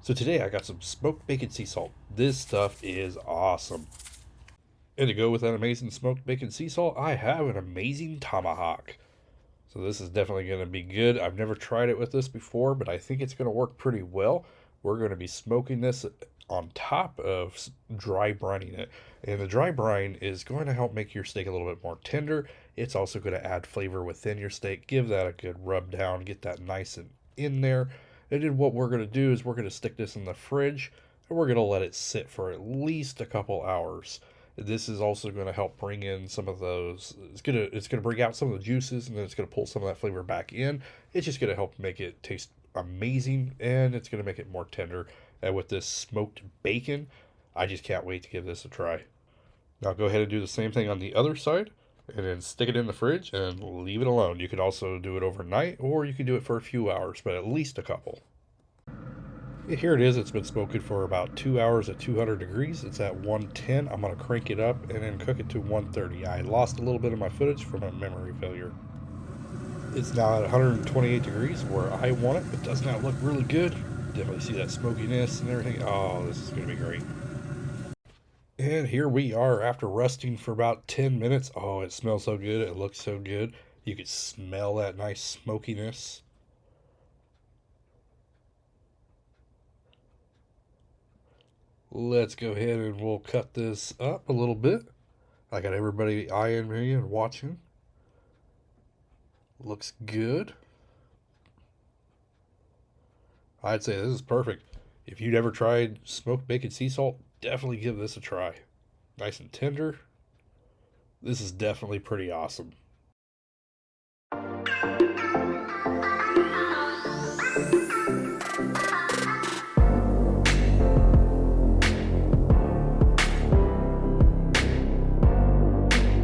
So today I got some smoked bacon sea salt. This stuff is awesome. And to go with that amazing smoked bacon sea salt, I have an amazing tomahawk. So this is definitely going to be good. I've never tried it with this before, but I think it's going to work pretty well. We're going to be smoking this on top of dry brining it. And the dry brine is going to help make your steak a little bit more tender. It's also going to add flavor within your steak. Give that a good rub down, get that nice and in there. And then what we're going to do is we're going to stick this in the fridge and we're going to let it sit for at least a couple hours. This is also going to help bring in some of those. It's gonna bring out some of the juices, and then it's gonna pull some of that flavor back in. It's just gonna help make it taste amazing, and it's gonna make it more tender. And with this smoked bacon, I just can't wait to give this a try. Now go ahead and do the same thing on the other side, and then stick it in the fridge and leave it alone. You could also do it overnight, or you could do it for a few hours, but at least a couple. Here it is. It's been smoking for about 2 hours at 200 degrees. It's at 110. I'm going to crank it up and then cook it to 130. I lost a little bit of my footage from a memory failure. It's now at 128 degrees where I want it. It does not look really good. Definitely see that smokiness and everything. Oh, this is going to be great. And here we are after resting for about 10 minutes. Oh, it smells so good. It looks so good. You could smell that nice smokiness. Let's go ahead and we'll cut this up a little bit. I got everybody eyeing me and watching. Looks good. I'd say this is perfect. If you'd ever tried smoked bacon sea salt, definitely give this a try. Nice and tender. This is definitely pretty awesome.